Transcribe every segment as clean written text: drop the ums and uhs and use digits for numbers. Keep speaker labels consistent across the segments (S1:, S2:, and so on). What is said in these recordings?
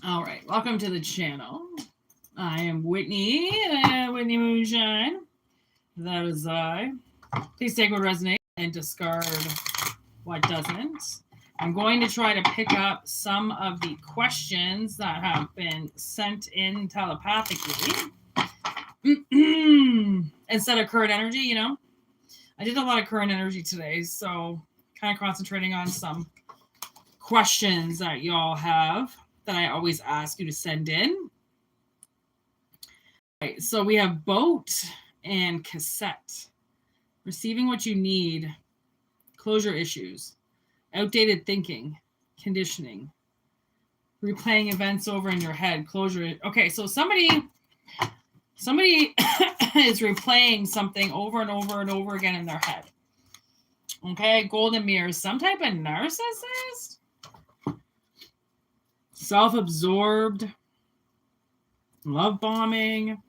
S1: All right, welcome to the channel. I am Whitney Moonshine. That is I. Please take what resonates and discard what doesn't. I'm going to try to pick up some of the questions that have been sent in telepathically. Instead of current energy, you know. I did a lot of current energy today, so kind of concentrating on some questions that y'all have that I always ask you to send in. Right, so we have boat and cassette. Receiving what you need, closure issues, outdated thinking, conditioning, replaying events over in your head, closure. Okay, so somebody is replaying something over and over and over again in their head. Okay, golden mirrors, some type of narcissist, self-absorbed, love bombing.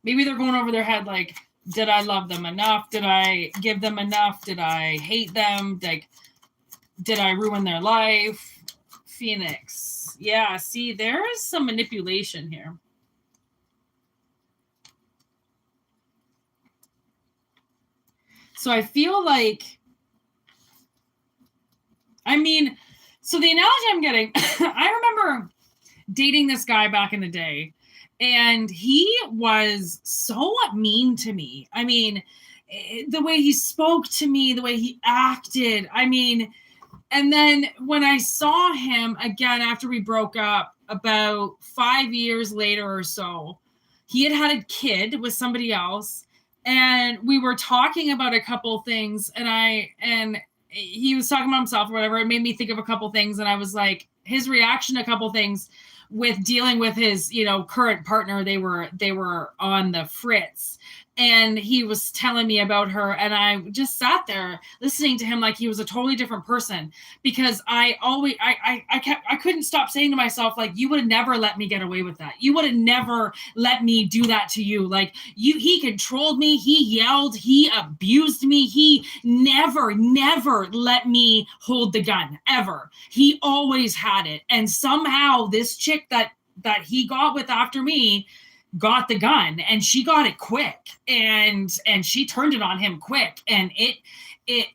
S1: Maybe they're going over their head like, did I love them enough? Did I give them enough? Did I hate them? Like, did I ruin their life? Phoenix. Yeah, see, there is some manipulation here. So I feel like, so the analogy I'm getting, I remember dating this guy back in the day, and he was so mean to me. I mean, the way he spoke to me, the way he acted. I mean, and then when I saw him again after we broke up about 5 years later or so, he had a kid with somebody else, and we were talking about a couple things, and he was talking about himself or whatever. It made me think of a couple things, and I was like, his reaction to a couple things with dealing with his, current partner, they were on the fritz, and he was telling me about her, and I just sat there listening to him like he was a totally different person, because I couldn't stop saying to myself, like, you would have never let me get away with that. You would have never let me do that to you. Like, he controlled me, he yelled, he abused me, he never let me hold the gun, ever. He always had it. And somehow this chick that he got with after me got the gun, and she got it quick, and she turned it on him quick, and it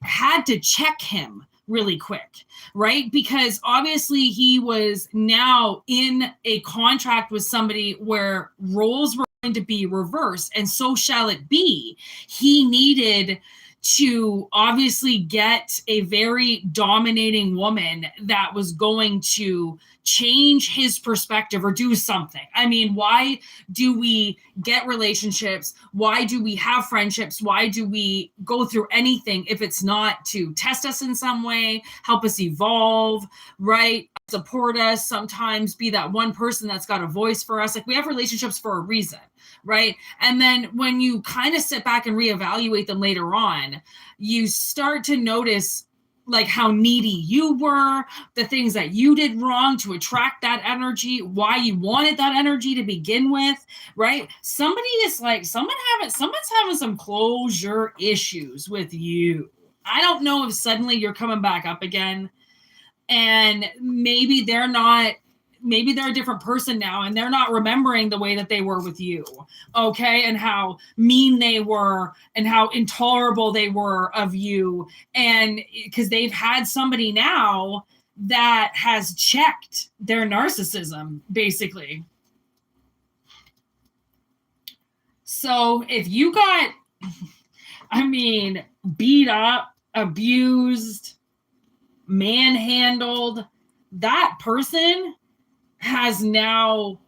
S1: had to check him really quick, right? Because obviously he was now in a contract with somebody where roles were going to be reversed, and so shall it be. He needed to obviously get a very dominating woman that was going to change his perspective or do something. I mean, why do we get relationships? Why do we have friendships? Why do we go through anything if it's not to test us in some way, help us evolve, right? Support us, sometimes be that one person that's got a voice for us. Like, we have relationships for a reason, right? And then when you kind of sit back and reevaluate them later on, you start to notice like how needy you were, the things that you did wrong to attract that energy, why you wanted that energy to begin with, right? Somebody is like, someone's having some closure issues with you. I don't know if suddenly you're coming back up again, and maybe they're a different person now, and they're not remembering the way that they were with you, okay? And how mean they were, and how intolerable they were of you. And because they've had somebody now that has checked their narcissism, basically. So if you got, beat up, abused, manhandled, that person has now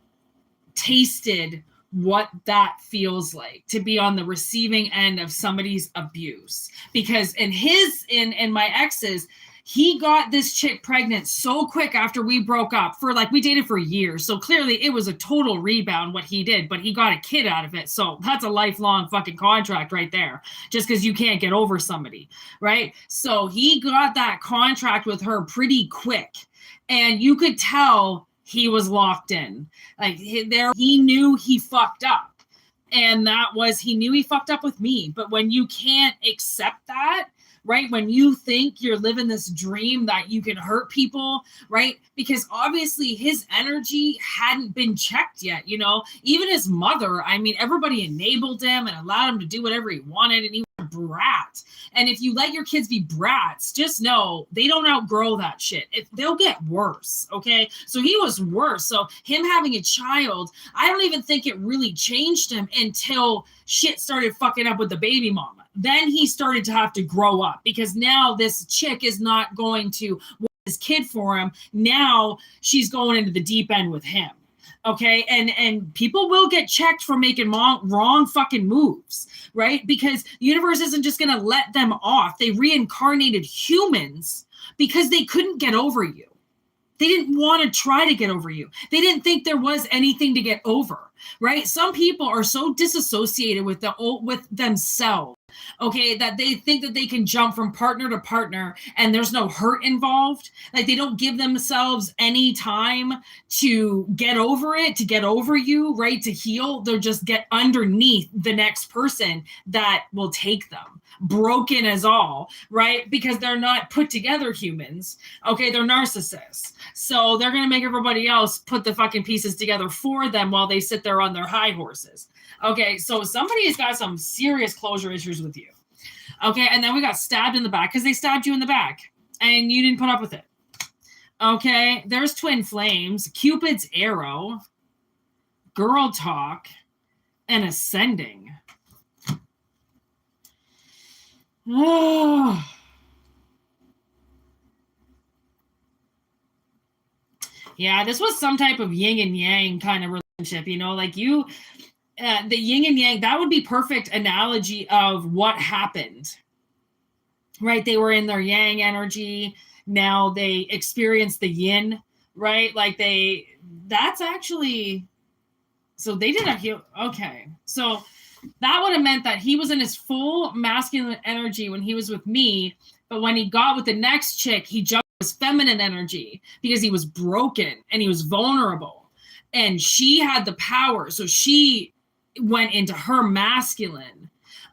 S1: tasted what that feels like to be on the receiving end of somebody's abuse. Because in my ex's, he got this chick pregnant so quick after we broke up, we dated for years. So clearly it was a total rebound what he did, but he got a kid out of it. So that's a lifelong fucking contract right there, just because you can't get over somebody, right? So he got that contract with her pretty quick, and you could tell he was locked in. Like, he knew he fucked up, and he knew he fucked up with me. But when you can't accept that, right? When you think you're living this dream that you can hurt people, right? Because obviously his energy hadn't been checked yet, you know? Even his mother, I mean, everybody enabled him and allowed him to do whatever he wanted, and he was a brat. And if you let your kids be brats, just know they don't outgrow that shit. They'll get worse, okay? So he was worse. So him having a child, I don't even think it really changed him until shit started fucking up with the baby mama. Then he started to have to grow up, because now this chick is not going to want his kid for him. Now she's going into the deep end with him. Okay. And people will get checked for making wrong fucking moves, right? Because the universe isn't just going to let them off. They reincarnated humans because they couldn't get over you. They didn't want to try to get over you. They didn't think there was anything to get over, right? Some people are so disassociated with themselves, okay, that they think that they can jump from partner to partner and there's no hurt involved. Like, they don't give themselves any time to get over it, to get over you, right? To heal. They'll just get underneath the next person that will take them, broken as all, right? Because they're not put together humans. Okay, they're narcissists. So they're going to make everybody else put the fucking pieces together for them while they sit there on their high horses. Okay, so somebody has got some serious closure issues with you. Okay, and then we got stabbed in the back because they stabbed you in the back and you didn't put up with it. Okay, there's twin flames, Cupid's arrow, girl talk, and ascending. Oh. Yeah, this was some type of yin and yang kind of relationship, you know, like you, the yin and yang, that would be perfect analogy of what happened, right? They were in their yang energy. Now they experienced the yin, right? Like that's actually, so they did okay. So that would have meant that he was in his full masculine energy when he was with me, but when he got with the next chick, he jumped his feminine energy because he was broken and he was vulnerable, and she had the power, so she went into her masculine,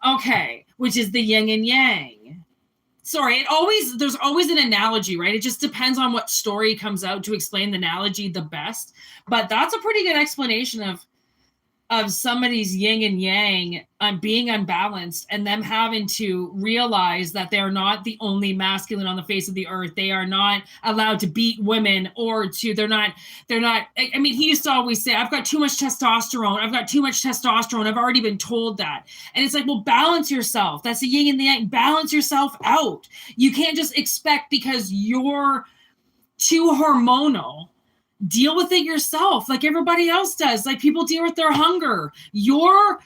S1: okay, which is the yin and yang. Sorry, there's always an analogy, right? It just depends on what story comes out to explain the analogy the best, but that's a pretty good explanation of somebody's yin and yang being unbalanced, and them having to realize that they're not the only masculine on the face of the earth. They are not allowed to beat women, or they're not, I mean, he used to always say, I've got too much testosterone. I've already been told that. And it's like, well, balance yourself. That's the yin and the yang. Balance yourself out. You can't just expect, because you're too hormonal, deal with it yourself like everybody else does. Like, people deal with their hunger. Your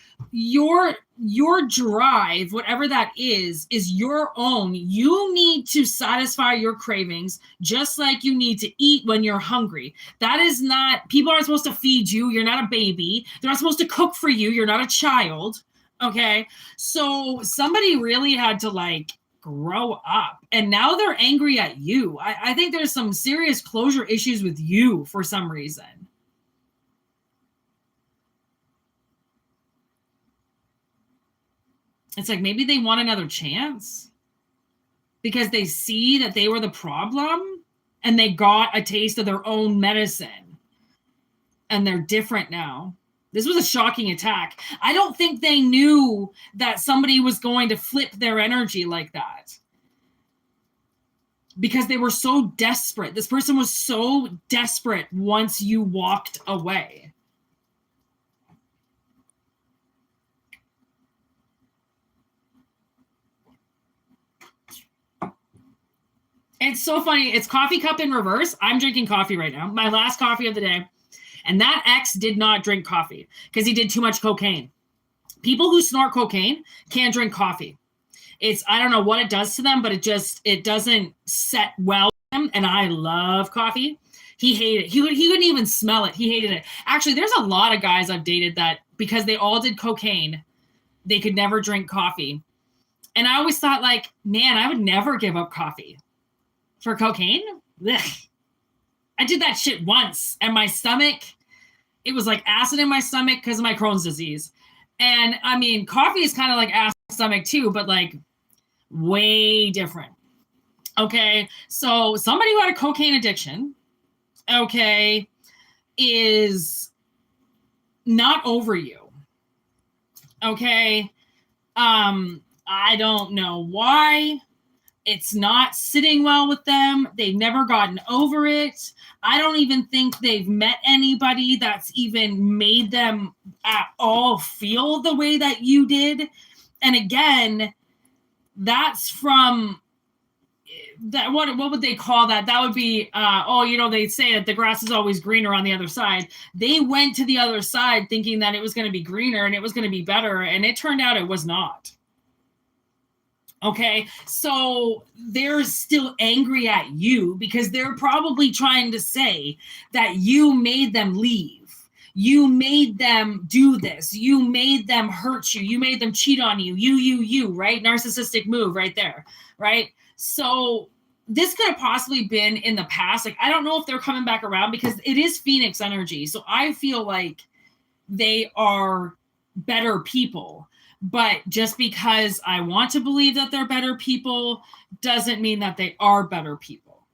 S1: drive, whatever that is your own. You need to satisfy your cravings just like you need to eat when you're hungry. That is not, people aren't supposed to feed you. You're not a baby. They're not supposed to cook for you. You're not a child. Okay. So somebody really had to like grow up, and now they're angry at you. I think there's some serious closure issues with you for some reason. It's like maybe they want another chance because they see that they were the problem and they got a taste of their own medicine and they're different now. This was a shocking attack. I don't think they knew that somebody was going to flip their energy like that, because they were so desperate. This person was so desperate once you walked away. It's so funny. It's coffee cup in reverse. I'm drinking coffee right now. My last coffee of the day. And that ex did not drink coffee because he did too much cocaine. People who snort cocaine can't drink coffee. I don't know what it does to them, but it doesn't set well with them. And I love coffee. He hated it. He couldn't even smell it. He hated it. Actually, there's a lot of guys I've dated that because they all did cocaine, they could never drink coffee. And I always thought, like, man, I would never give up coffee for cocaine. Ugh. I did that shit once, and my stomach, it was like acid in my stomach because of my Crohn's disease. And I mean, coffee is kind of like acid in my stomach too, but like Way different. Okay. So somebody who had a cocaine addiction, okay, is not over you. Okay. I don't know why. It's not sitting well with them. They've never gotten over it. I don't even think they've met anybody that's even made them at all feel the way that you did. And again, that's from that. What would they call that? That would be, they say that the grass is always greener on the other side. They went to the other side thinking that it was going to be greener and it was going to be better. And it turned out it was not. Okay, so they're still angry at you because they're probably trying to say that you made them leave. You made them do this. You made them hurt you. You made them cheat on you. You, right? Narcissistic move right there, right? So this could have possibly been in the past. Like, I don't know if they're coming back around because it is Phoenix energy. So I feel like they are better people. But just because I want to believe that they're better people doesn't mean that they are better people.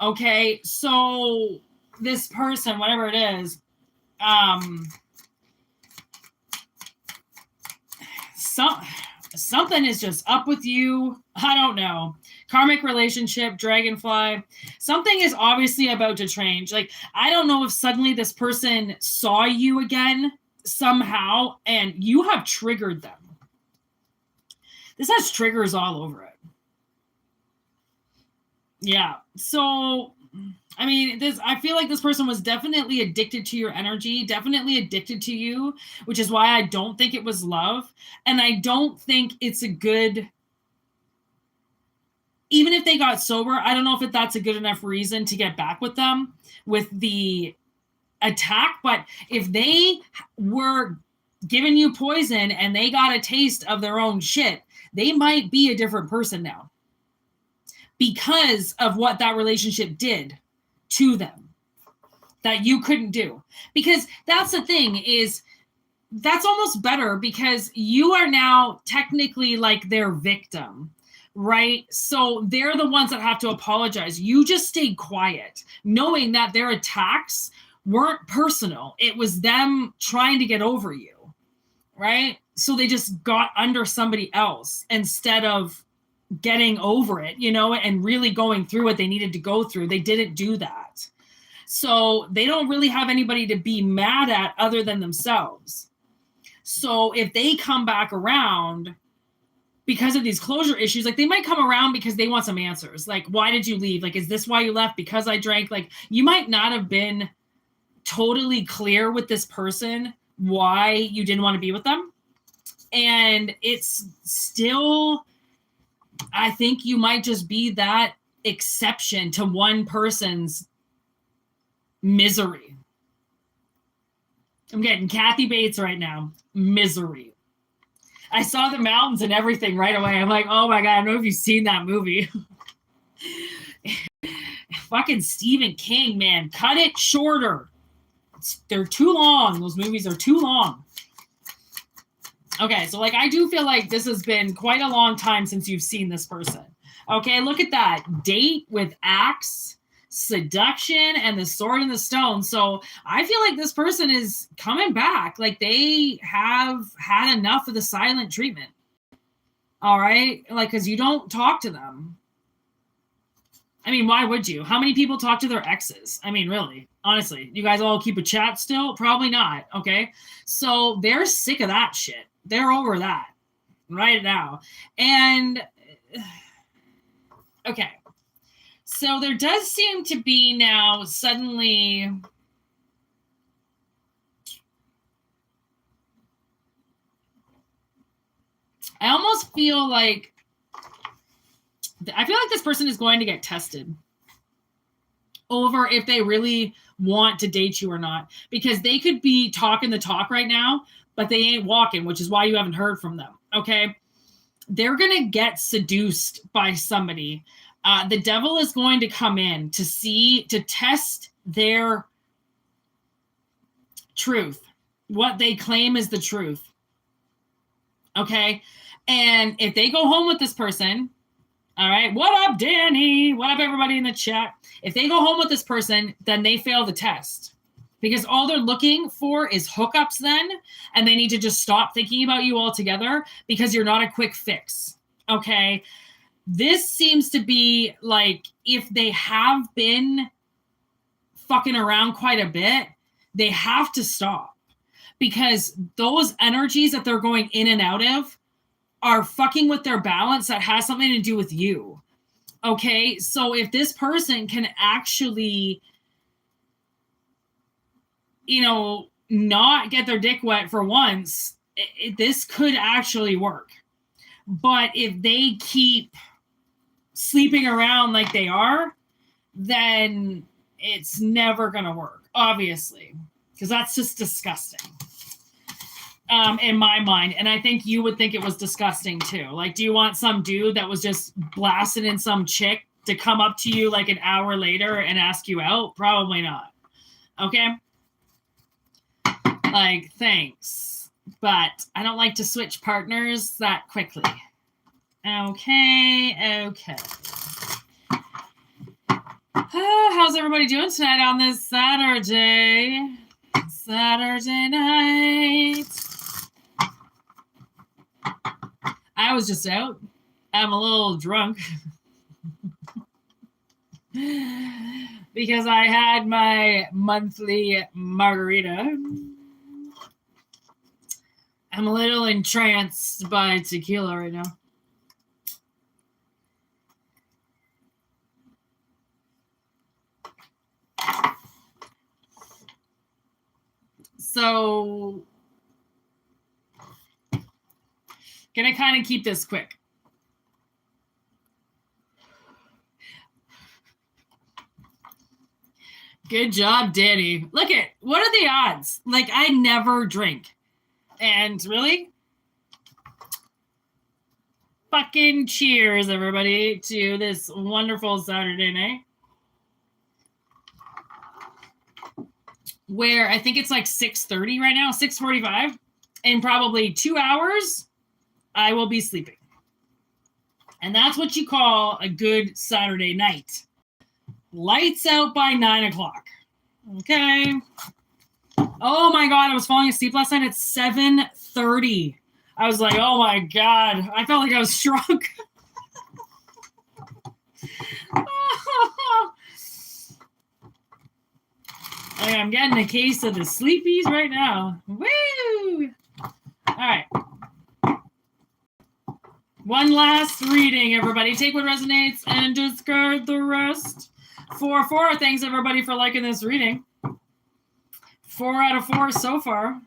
S1: Okay, so this person, whatever it is, something is just up with you. I don't know. Karmic relationship, dragonfly. Something is obviously about to change. Like, I don't know if suddenly this person saw you again somehow and you have triggered them. This has triggers all over it. Yeah. So, I mean, I feel like this person was definitely addicted to your energy, definitely addicted to you, which is why I don't think it was love. And I don't think it's a good, even if they got sober, I don't know if that's a good enough reason to get back with them with the attack. But if they were giving you poison and they got a taste of their own shit, they might be a different person now because of what that relationship did to them that you couldn't do. Because that's the thing is that's almost better because you are now technically like their victim, right? So they're the ones that have to apologize. You just stayed quiet, knowing that their attacks weren't personal. It was them trying to get over you, right? So they just got under somebody else instead of getting over it, and really going through what they needed to go through. They didn't do that. So they don't really have anybody to be mad at other than themselves. So if they come back around because of these closure issues, like they might come around because they want some answers. Like, why did you leave? Like, is this why you left? Because I drank? Like, you might not have been totally clear with this person why you didn't want to be with them. And it's still, I think you might just be that exception to one person's misery. I'm getting Kathy Bates right now. Misery. I saw the mountains and everything right away. I'm like, oh my God, I don't know if you've seen that movie. Fucking Stephen King, man. Cut it shorter. They're too long. Those movies are too long. Okay, so like I do feel like this has been quite a long time since you've seen this person. Okay, look at that. Date with axe, seduction, and the sword and the stone. So I feel like this person is coming back. Like they have had enough of the silent treatment. All right? Like, because you don't talk to them. I mean, why would you? How many people talk to their exes? I mean, really, honestly, you guys all keep a chat still? Probably not. Okay, so they're sick of that shit. They're over that right now. And okay, so there does seem to be now suddenly I almost feel like this person is going to get tested over if they really want to date you or not, because they could be talking the talk right now, but they ain't walking, which is why you haven't heard from them. Okay. They're going to get seduced by somebody. The devil is going to come in to test their truth, what they claim is the truth. Okay. And if they go home with this person, all right, what up, Danny? What up, everybody in the chat? If they go home with this person, then they fail the test. Because all they're looking for is hookups then, and they need to just stop thinking about you altogether because you're not a quick fix, okay? This seems to be like if they have been fucking around quite a bit, they have to stop because those energies that they're going in and out of are fucking with their balance that has something to do with you, okay? So if this person can actually... not get their dick wet for once, this could actually work. But if they keep sleeping around like they are, then it's never going to work, obviously, because that's just disgusting in my mind. And I think you would think it was disgusting too. Like, do you want some dude that was just blasted in some chick to come up to you like an hour later and ask you out? Probably not. Okay? Like, thanks, but I don't like to switch partners that quickly. Okay. How's everybody doing tonight on this Saturday night? I was just out. I'm a little drunk because I had my monthly margarita. I'm a little entranced by tequila right now. So, gonna kind of keep this quick. Good job, Danny. Look at, what are the odds? Like, I never drink. And really, fucking cheers, everybody, to this wonderful Saturday night. Where I think it's like 6:30 right now, 6:45. In probably 2 hours, I will be sleeping. And that's what you call a good Saturday night. Lights out by 9 o'clock. Okay. Oh my God, I was falling asleep last night at 7:30. I was like, oh my God. I felt like I was drunk. I'm getting a case of the sleepies right now. Woo! All right. One last reading, everybody. Take what resonates and discard the rest. 4 thanks, everybody, for liking this reading. 4 out of 4 so far.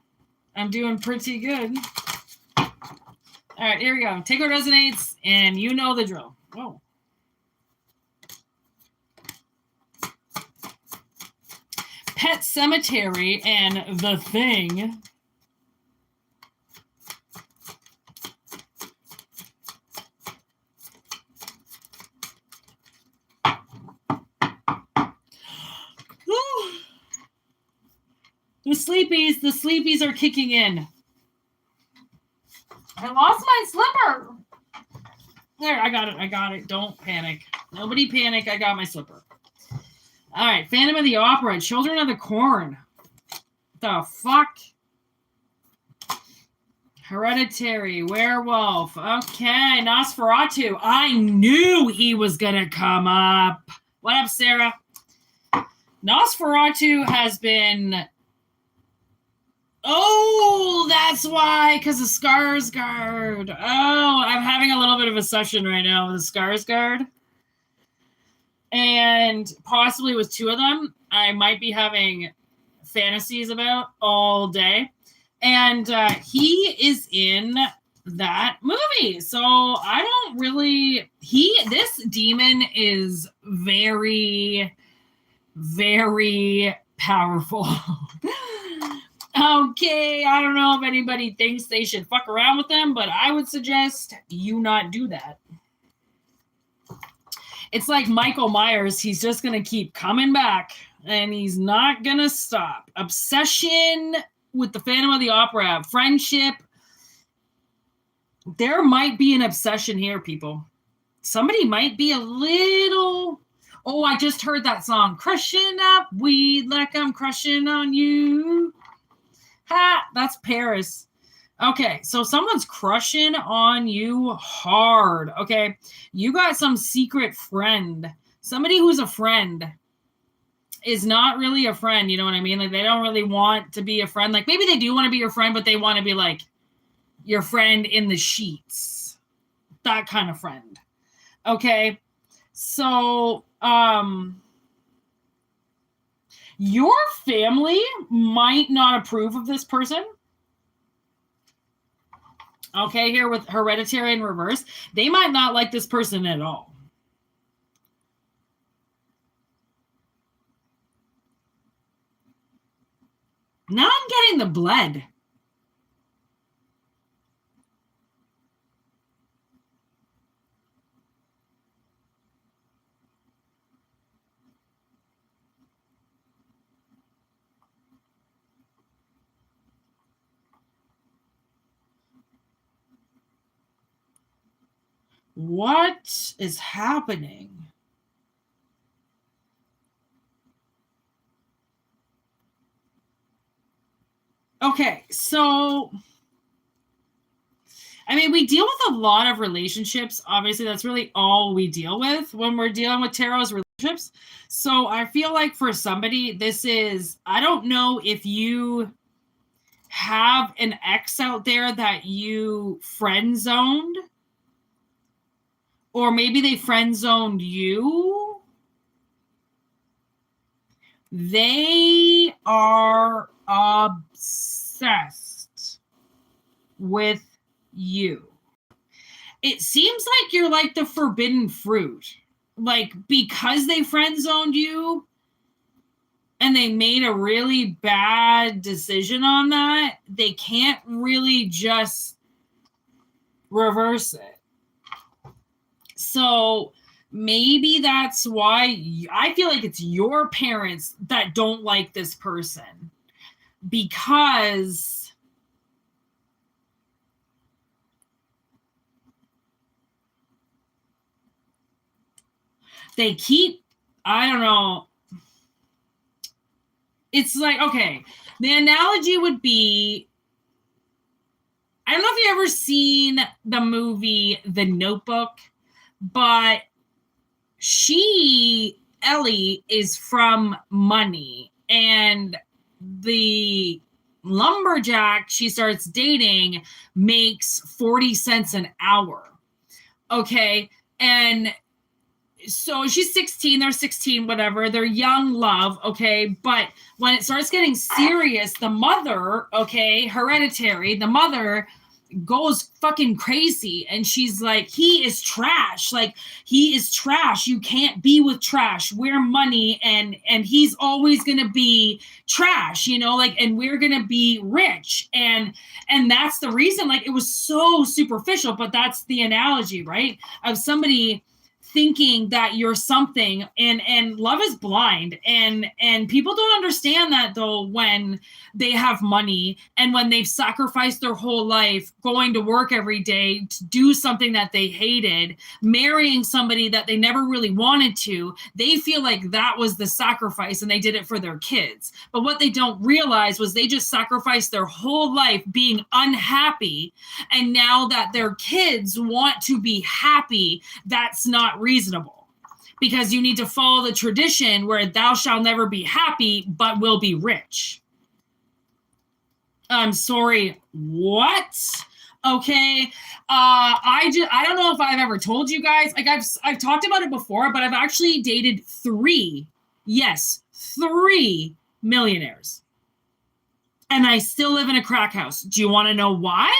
S1: I'm doing pretty good. All right, here we go. Take what resonates, and you know the drill. Whoa. Pet Cemetery and The Thing. The sleepies are kicking in. I lost my slipper. There, I got it. Don't panic. Nobody panic. I got my slipper. All right, Phantom of the Opera, Children of the Corn. The fuck? Hereditary, Werewolf. Okay, Nosferatu. I knew he was going to come up. What up, Sarah? Nosferatu has been... Oh, that's why, because of Skarsgård. Oh, I'm having a little bit of a session right now with Skarsgård. And possibly with 2 of them, I might be having fantasies about all day. And he is in that movie. So I don't really... This demon is very, very powerful. Okay, I don't know if anybody thinks they should fuck around with them, but I would suggest you not do that. It's like Michael Myers. He's just going to keep coming back, and he's not going to stop. Obsession with the Phantom of the Opera. Friendship. There might be an obsession here, people. Somebody might be a little. Oh, I just heard that song. Crushing up weed like I'm crushing on you. Ha! That's Paris. Okay, so someone's crushing on you hard. Okay, you got some secret friend. Somebody who's a friend is not really a friend. You know what I mean? Like, they don't really want to be a friend. Like, maybe they do want to be your friend, but they want to be like your friend in the sheets. That kind of friend. Okay, so your family might not approve of this person. Okay, here with hereditary in reverse, they might not like this person at all. Now I'm getting the bled. What is happening? Okay, so I mean, we deal with a lot of relationships. Obviously, that's really all we deal with when we're dealing with tarot's relationships. So I feel like for somebody, this is, I don't know if you have an ex out there that you friend zoned, or maybe they friend zoned you. They are obsessed with you. It seems like you're like the forbidden fruit. Like, because they friend zoned you and they made a really bad decision on that, they can't really just reverse it. So maybe that's why I feel like it's your parents that don't like this person, because they keep, I don't know. It's like, okay, the analogy would be, I don't know if you've ever seen the movie The Notebook, but Ellie is from money, and the lumberjack she starts dating makes 40 cents an hour. Okay. And so she's 16, they're 16, whatever. They're young love, okay? But when it starts getting serious, the mother, okay, hereditary, the mother goes fucking crazy, and she's like, he is trash. Like, he is trash. You can't be with trash. We're money, and he's always gonna be trash, you know, like, and we're gonna be rich. And that's the reason. Like, it was so superficial, but that's the analogy, right? Of somebody thinking that you're something, and love is blind, and people don't understand that, though, when they have money and when they've sacrificed their whole life going to work every day to do something that they hated, marrying somebody that they never really wanted to. They feel like that was the sacrifice, and they did it for their kids. But what they don't realize was they just sacrificed their whole life being unhappy, and now that their kids want to be happy, that's not reasonable, because you need to follow the tradition where thou shalt never be happy but will be rich. I'm sorry, what? Okay. I don't know if I've ever told you guys, like, I've talked about it before, but I've actually dated 3 millionaires, and I still live in a crack house. Do you want to know why?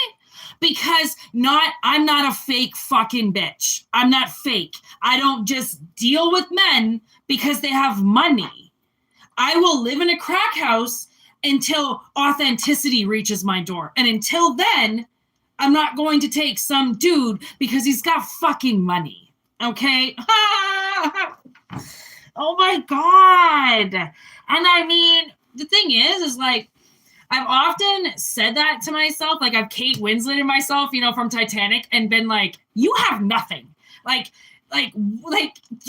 S1: Because I'm not a fake fucking bitch. I'm not fake. I don't just deal with men because they have money. I will live in a crack house until authenticity reaches my door. And until then, I'm not going to take some dude because he's got fucking money. Okay? Oh my God. And I mean, the thing is like, I've often said that to myself. Like I've Kate Winslet in myself, you know, from Titanic, and been like, you have nothing. Like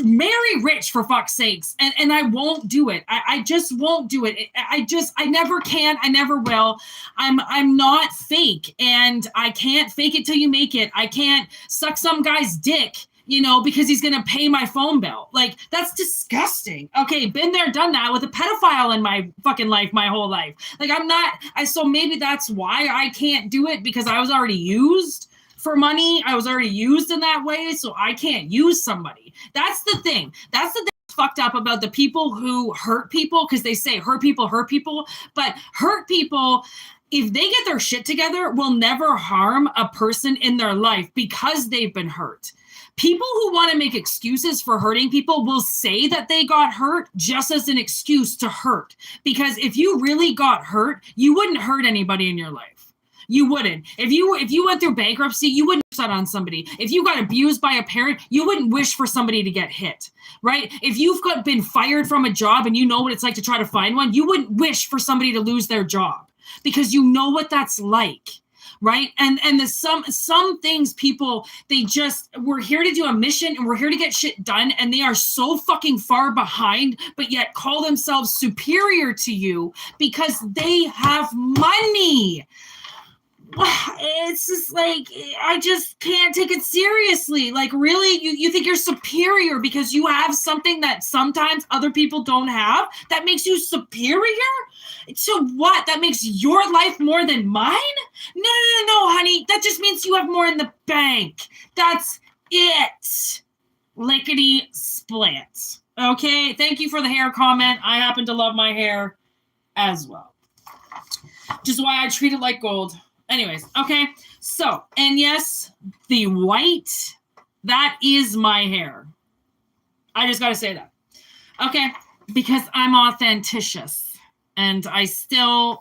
S1: marry rich for fuck's sakes. And I won't do it. I just won't do it. I never can. I never will. I'm not fake, and I can't fake it till you make it. I can't suck some guy's dick, you know, because he's going to pay my phone bill. Like, that's disgusting. Okay, been there, done that with a pedophile in my fucking life, my whole life. Like, so maybe that's why I can't do it, because I was already used for money. I was already used in that way, so I can't use somebody. That's the thing. That's the thing that's fucked up about the people who hurt people, because they say hurt people, but hurt people, if they get their shit together, will never harm a person in their life because they've been hurt. People who want to make excuses for hurting people will say that they got hurt just as an excuse to hurt. Because if you really got hurt, you wouldn't hurt anybody in your life. You wouldn't. If you went through bankruptcy, you wouldn't wish that on somebody. If you got abused by a parent, you wouldn't wish for somebody to get hit, right? If you've been fired from a job and you know what it's like to try to find one, you wouldn't wish for somebody to lose their job, because you know what that's like. Right. And some things, people, we're here to do a mission and we're here to get shit done. And they are so fucking far behind, but yet call themselves superior to you because they have money. It's just like, I just can't take it seriously. Like, really, you think you're superior because you have something that sometimes other people don't have? That makes you superior? To what? That makes your life more than mine? No, honey. That just means you have more in the bank. That's it. Lickety split. Okay, thank you for the hair comment. I happen to love my hair as well. Just why I treat it like gold. Anyways, okay, so, and yes, the white, that is my hair. I just got to say that. Okay, because I'm authenticious, and I still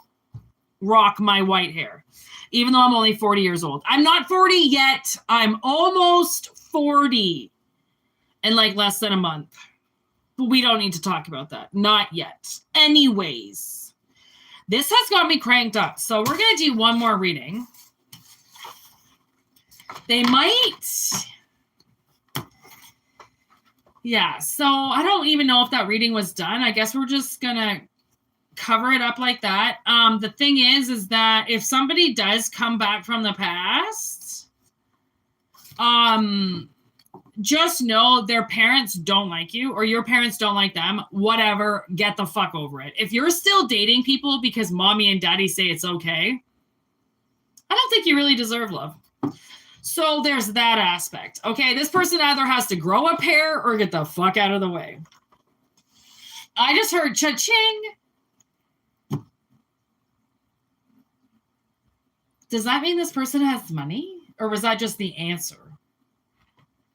S1: rock my white hair, even though I'm only 40 years old. I'm not 40 yet. I'm almost 40 in like less than a month. But we don't need to talk about that. Not yet. Anyways. This has got me cranked up. So we're going to do one more reading. They might. Yeah, so I don't even know if that reading was done. I guess we're just going to cover it up like that. The thing is that if somebody does come back from the past, just know their parents don't like you or your parents don't like them. Whatever, get the fuck over it. If you're still dating people because mommy and daddy say it's okay, I don't think you really deserve love. So there's that aspect. Okay, this person either has to grow a pair or get the fuck out of the way. I just heard cha-ching. Does that mean this person has money? Or was that just the answer?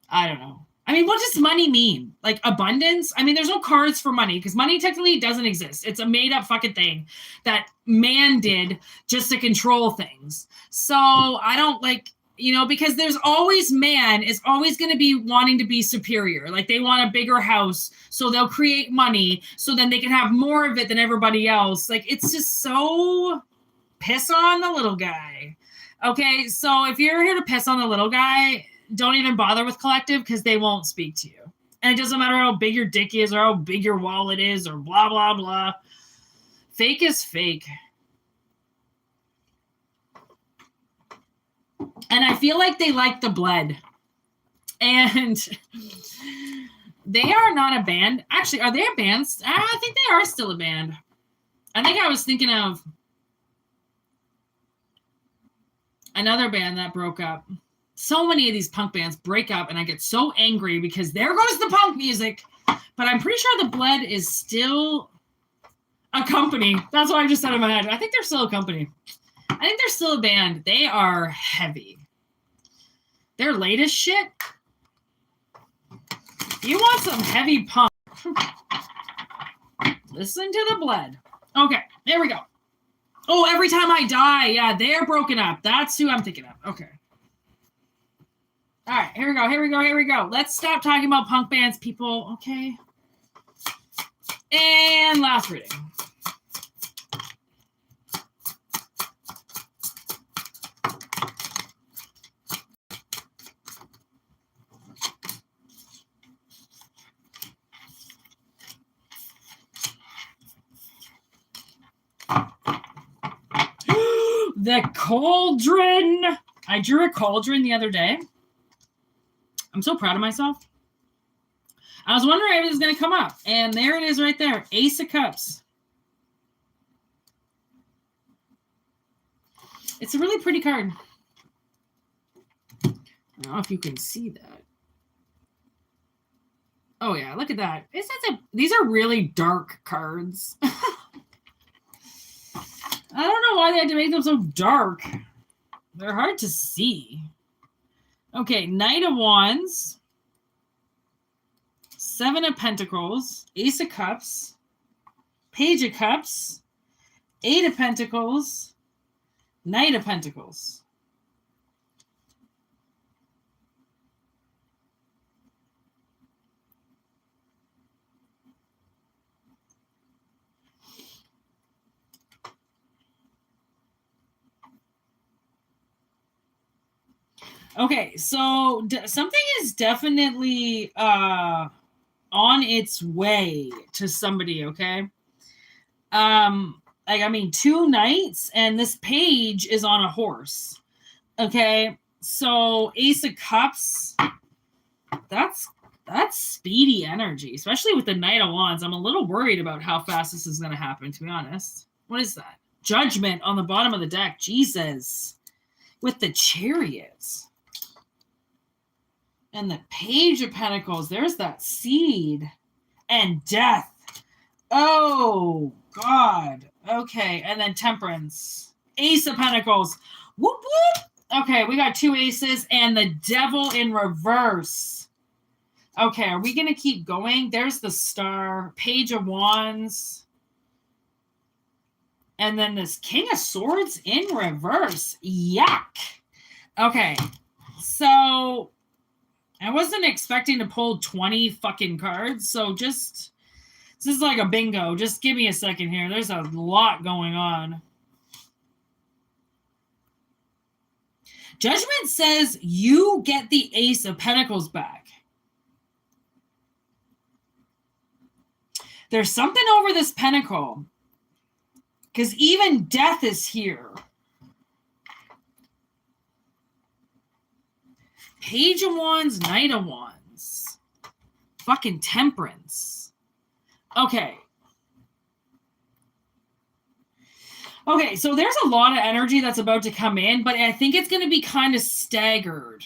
S1: I don't know. I mean, what does money mean? Like abundance? I mean, there's no cards for money because money technically doesn't exist. It's a made up fucking thing that man did just to control things. So I don't like, you know, because there's always man is always going to be wanting to be superior. Like they want a bigger house, so they'll create money so then they can have more of it than everybody else. Like it's just so piss on the little guy. Okay, so if you're here to piss on the little guy, don't even bother with collective because they won't speak to you. And it doesn't matter how big your dick is or how big your wallet is or blah, blah, blah. Fake is fake. And I feel like they like the bled. And they are not a band. Actually, are they a band? I think they are still a band. I think I was thinking of another band that broke up. So many of these punk bands break up, and I get so angry because there goes the punk music. But I'm pretty sure the Bled is still a company. That's what I just said in my head. I think they're still a company. I think they're still a band. They are heavy. Their latest shit. You want some heavy punk? Listen to the Bled. Okay, there we go. Oh, Every Time I Die. Yeah, they're broken up. That's who I'm thinking of. Okay. All right, here we go. Let's stop talking about punk bands, people, okay? And last reading. The cauldron. I drew a cauldron the other day. I'm so proud of myself. I was wondering if it was going to come up. And there it is right there. Ace of Cups. It's a really pretty card. I don't know if you can see that. Oh, yeah. Look at that. These are really dark cards. I don't know why they had to make them so dark. They're hard to see. Okay. Knight of Wands. Seven of Pentacles. Ace of Cups. Page of Cups. Eight of Pentacles. Knight of Pentacles. Okay, so something is definitely on its way to somebody, okay? Like, I mean, two knights, and this page is on a horse, okay? So Ace of Cups, that's speedy energy, especially with the Knight of Wands. I'm a little worried about how fast this is going to happen, to be honest. What is that? Judgment on the bottom of the deck. Jesus. With the Chariots. And the Page of Pentacles. There's that Seed. And Death. Oh, God. Okay. And then Temperance. Ace of Pentacles. Whoop, whoop. Okay, we got two aces. And the Devil in reverse. Okay, are we going to keep going? There's the Star. Page of Wands. And then this King of Swords in reverse. Yuck. Okay, so I wasn't expecting to pull 20 fucking cards. So this is like a bingo. Just give me a second here. There's a lot going on. Judgment says you get the Ace of Pentacles back. There's something over this pentacle. Because even Death is here. Page of Wands, Knight of Wands. Fucking Temperance. Okay. Okay, so there's a lot of energy that's about to come in, but I think it's going to be kind of staggered.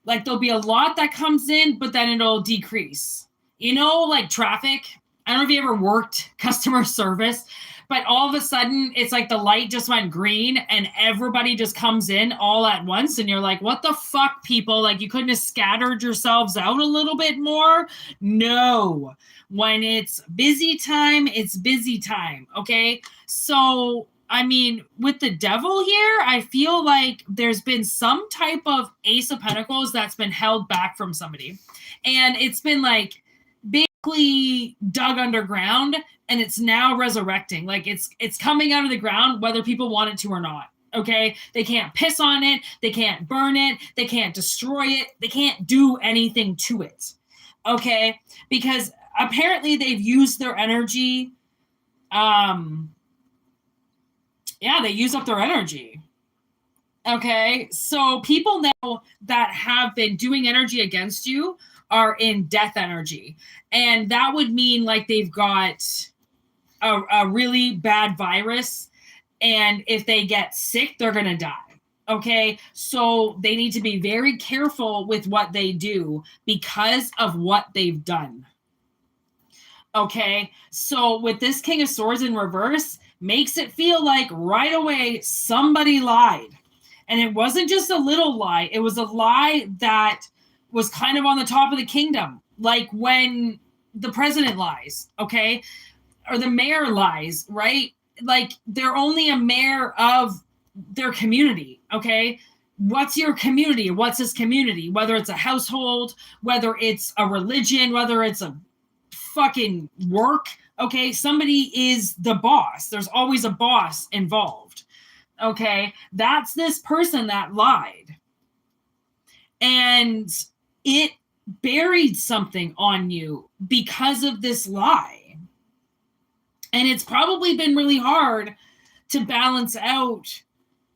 S1: Like, there'll be a lot that comes in, but then it'll decrease. You know, like traffic. I don't know if you ever worked customer service, but all of a sudden, it's like the light just went green and everybody just comes in all at once. And you're like, what the fuck, people? Like, you couldn't have scattered yourselves out a little bit more? No. When it's busy time, it's busy time. Okay? So, I mean, with the Devil here, I feel like there's been some type of Ace of Pentacles that's been held back from somebody. And it's been like basically dug underground. And it's now resurrecting. Like it's coming out of the ground, whether people want it to or not. Okay. They can't piss on it. They can't burn it. They can't destroy it. They can't do anything to it. Okay. Because apparently they've used their energy. Yeah, they use up their energy. Okay. So people now that have been doing energy against you are in death energy. And that would mean like they've got a really bad virus, and if they get sick, they're going to die. Okay, so they need to be very careful with what they do because of what they've done. Okay, so with this King of Swords in reverse, makes it feel like right away somebody lied. And it wasn't just a little lie, it was a lie that was kind of on the top of the kingdom. Like when the president lies, okay? Or the mayor lies, right? Like they're only a mayor of their community, okay? What's your community? What's his community? Whether it's a household, whether it's a religion, whether it's a fucking work, okay? Somebody is the boss. There's always a boss involved, okay? That's this person that lied. And it buried something on you because of this lie. And it's probably been really hard to balance out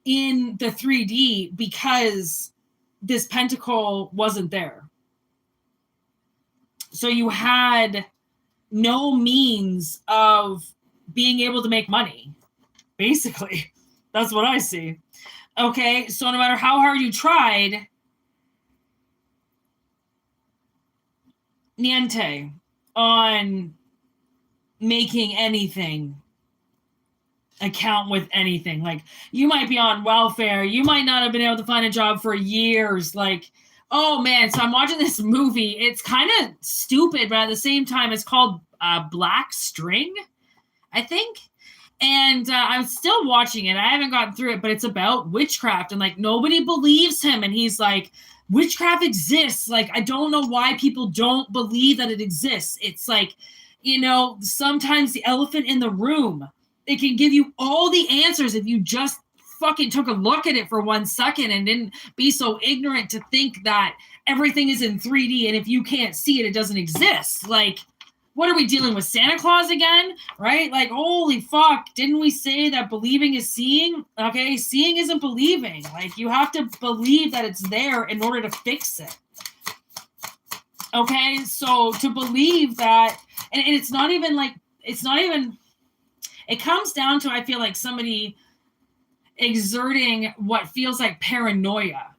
S1: in the 3D because this pentacle wasn't there. So you had no means of being able to make money, basically. That's what I see. Okay, so no matter how hard you tried, niente on making anything account with anything. Like, you might be on welfare, you might not have been able to find a job for years. Like, oh man, so I'm watching this movie. It's kind of stupid, but at the same time, it's called Black String, I think. And I'm still watching it. I haven't gotten through it, but it's about witchcraft. And like, nobody believes him. And he's like, witchcraft exists. Like, I don't know why people don't believe that it exists. It's like, you know, sometimes the elephant in the room, it can give you all the answers if you just fucking took a look at it for 1 second and didn't be so ignorant to think that everything is in 3D. And if you can't see it, it doesn't exist. Like, what are we dealing with? Santa Claus again? Right? Like, holy fuck. Didn't we say that believing is seeing? Okay, seeing isn't believing. Like, you have to believe that it's there in order to fix it. Okay, so to believe that, and it's not even like, it's not even, it comes down to, I feel like, somebody exerting what feels like paranoia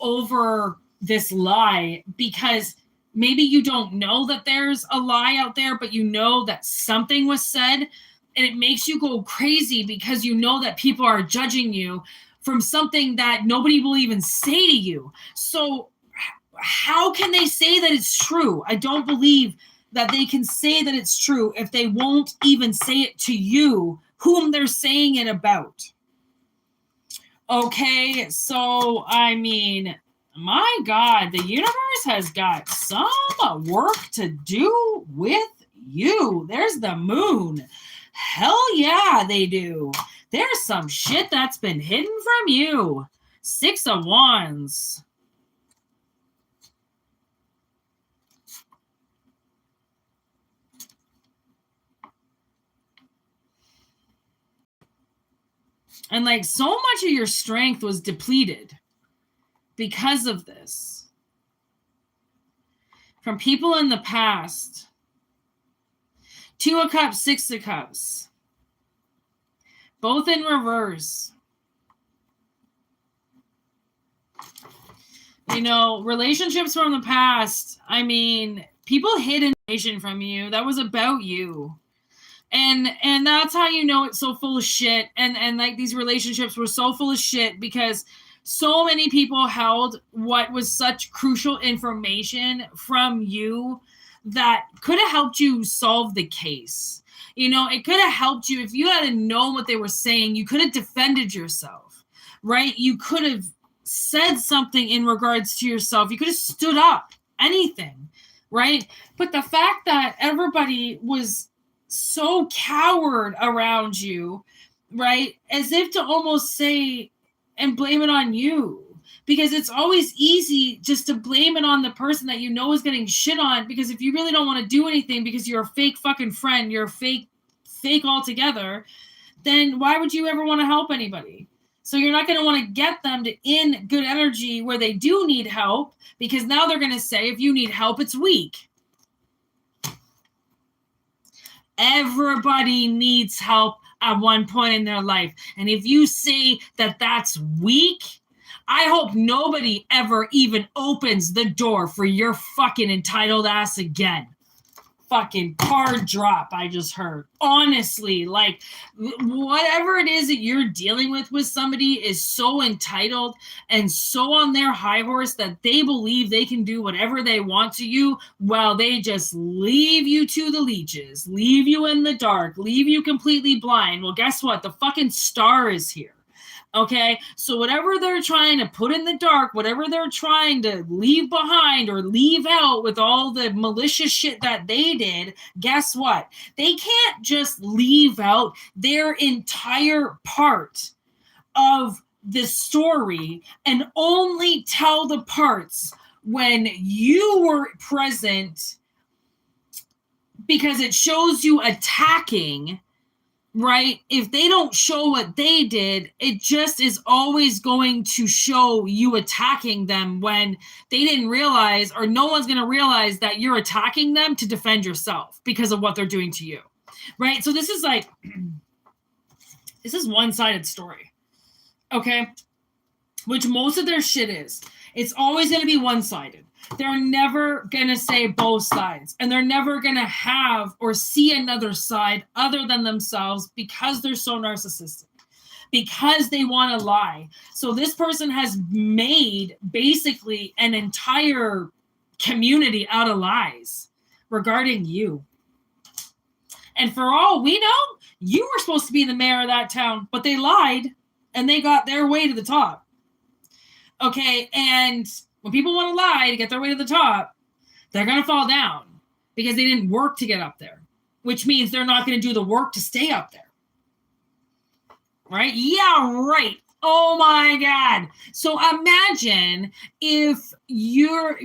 S1: over this lie, because maybe you don't know that there's a lie out there, but you know that something was said, and it makes you go crazy because you know that people are judging you from something that nobody will even say to you. So how can they say that it's true? I don't believe that they can say that it's true if they won't even say it to you, whom they're saying it about. Okay, so I mean, my God, the universe has got some work to do with you. There's the moon. Hell yeah, they do. There's some shit that's been hidden from you. 6 of Wands. And like, so much of your strength was depleted because of this. From people in the past. 2 of Cups, 6 of Cups. Both in reverse. You know, relationships from the past. I mean, people hid information from you that was about you. And that's how you know it's so full of shit. And like, these relationships were so full of shit because so many people held what was such crucial information from you that could have helped you solve the case. You know, it could have helped you if you had known what they were saying. You could have defended yourself, right? You could have said something in regards to yourself. You could have stood up, anything, right? But the fact that everybody was so coward around you, right? As if to almost say and blame it on you. Because it's always easy just to blame it on the person that you know is getting shit on. Because if you really don't want to do anything because you're a fake fucking friend, you're a fake altogether, then why would you ever want to help anybody? So you're not going to want to get them to in good energy where they do need help, because now they're going to say, if you need help, it's weak. Everybody needs help at one point in their life. And if you say that that's weak, I hope nobody ever even opens the door for your fucking entitled ass again. Fucking card drop, I just heard. Honestly, like, whatever it is that you're dealing with somebody is so entitled and so on their high horse that they believe they can do whatever they want to you, while they just leave you to the leeches, leave you in the dark, leave you completely blind. Well, guess what? The fucking star is here. Okay, so whatever they're trying to put in the dark, whatever they're trying to leave behind or leave out with all the malicious shit that they did, guess what? They can't just leave out their entire part of the story and only tell the parts when you were present, because it shows you attacking, right? If they don't show what they did, it just is always going to show you attacking them when they didn't realize, or no one's going to realize that you're attacking them to defend yourself because of what they're doing to you, right? So this is like, this is one-sided story, okay? Which most of their shit is. It's always going to be one-sided. They're never going to say both sides, and they're never going to have or see another side other than themselves because they're so narcissistic, because they want to lie. So this person has made basically an entire community out of lies regarding you. And for all we know, you were supposed to be the mayor of that town, but they lied and they got their way to the top. Okay, and when people want to lie to get their way to the top, they're going to fall down because they didn't work to get up there, which means they're not going to do the work to stay up there. Right? Yeah, right. Oh my God. So imagine if your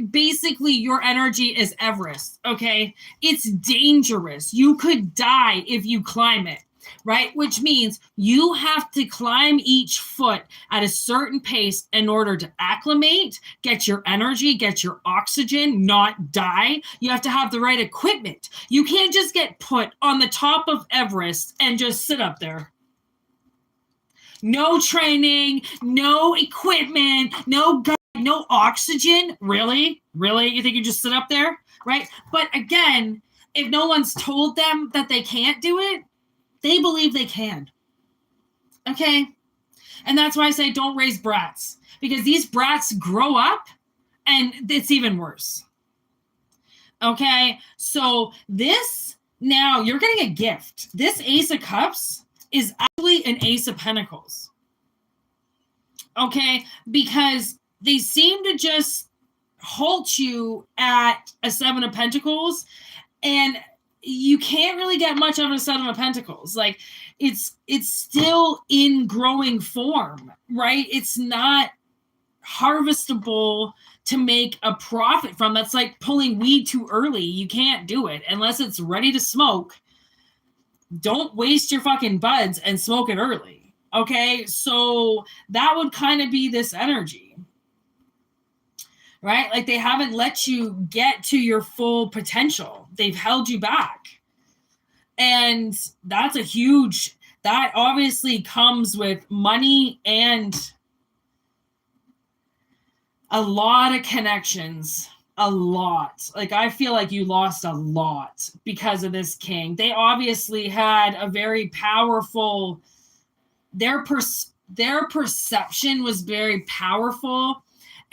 S1: energy is Everest, okay? It's dangerous. You could die if you climb it. Right? Which means you have to climb each foot at a certain pace in order to acclimate, get your energy, get your oxygen, not die. You have to have the right equipment. You can't just get put on the top of Everest and just sit up there. No training, no equipment, no oxygen. Really? Really? You think you just sit up there? Right? But again, if no one's told them that they can't do it, they believe they can. Okay? And that's why I say don't raise brats. Because these brats grow up and it's even worse. Okay? So this, now you're getting a gift. This Ace of Cups is actually an Ace of Pentacles. Okay? Because they seem to just halt you at a Seven of Pentacles, and you can't really get much of a Seven of Pentacles. Like, it's still in growing form, right? It's not harvestable to make a profit from. That's like pulling weed too early. You can't do it unless it's ready to smoke. Don't waste your fucking buds and smoke it early. Okay? So that would kind of be this energy. Right? Like, they haven't let you get to your full potential. They've held you back. And that's a huge, that obviously comes with money and a lot of connections. A lot. Like, I feel like you lost a lot because of this king. They obviously had a very powerful, their perception was very powerful.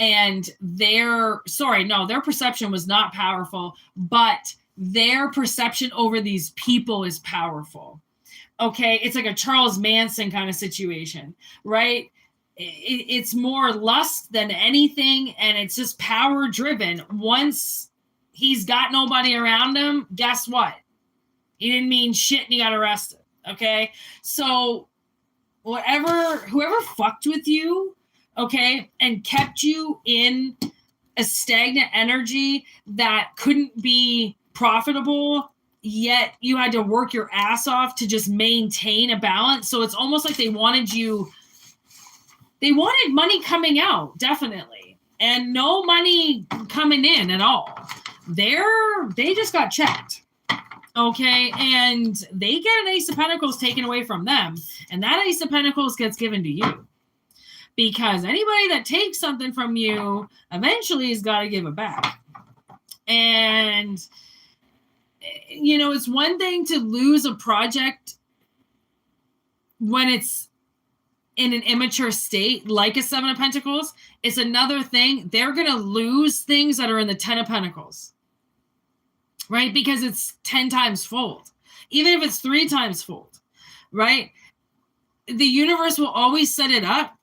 S1: And their perception was not powerful, but their perception over these people is powerful. Okay, it's like a Charles Manson kind of situation, right? It's more lust than anything, and it's just power driven. Once he's got nobody around him, guess what? He didn't mean shit and he got arrested. Okay, so whoever fucked with you, okay, and kept you in a stagnant energy that couldn't be profitable, yet you had to work your ass off to just maintain a balance. So it's almost like they wanted money coming out, definitely, and no money coming in at all. They just got checked. Okay, and they get an Ace of Pentacles taken away from them, and that Ace of Pentacles gets given to you. Because anybody that takes something from you eventually has got to give it back. And, you know, it's one thing to lose a project when it's in an immature state, like a Seven of Pentacles. It's another thing. They're going to lose things that are in the Ten of Pentacles. Right? Because it's 10 times fold. Even if it's 3 times fold. Right? The universe will always set it up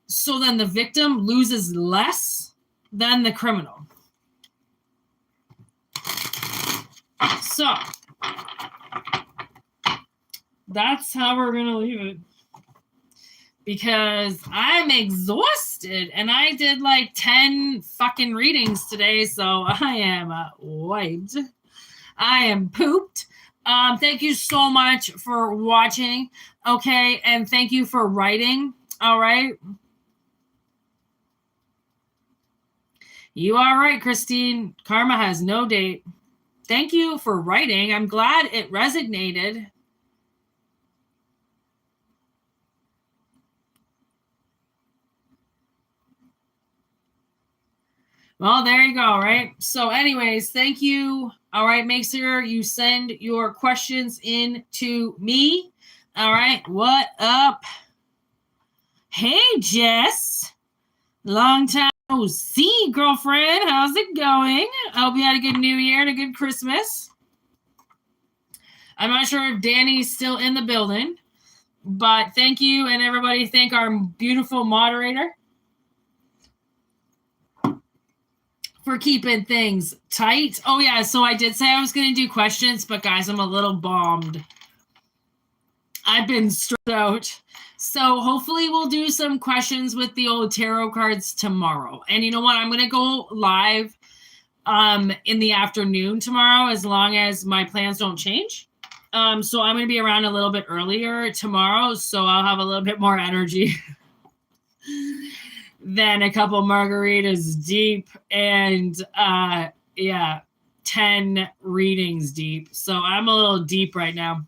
S1: so then the victim loses less than the criminal. So that's how we're going to leave it. Because I'm exhausted and I did like 10 fucking readings today, so I am wiped. I am pooped, Thank you so much for watching. Okay. And thank you for writing. All right. You are right, Christine. Karma has no date. Thank you for writing. I'm glad it resonated. Well, there you go, right? So anyways, thank you. All right, make sure you send your questions in to me. All right, what up? Hey, Jess. Long time no see, girlfriend. How's it going? I hope you had a good New Year and a good Christmas. I'm not sure if Danny's still in the building, but thank you, and everybody thank our beautiful moderator for keeping things tight. Oh, yeah, so I did say I was going to do questions, but guys, I'm a little bombed. I've been stressed out. So hopefully we'll do some questions with the old tarot cards tomorrow. And you know what? I'm going to go live in the afternoon tomorrow as long as my plans don't change. So I'm going to be around a little bit earlier tomorrow, so I'll have a little bit more energy than a couple margaritas deep and 10 readings deep. So I'm a little deep right now.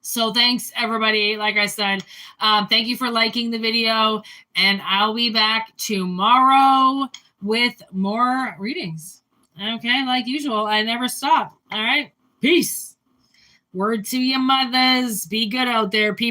S1: So thanks, everybody. Like I said, thank you for liking the video, and I'll be back tomorrow with more readings. Okay, like usual, I never stop. All right, peace. Word to your mothers. Be good out there, people.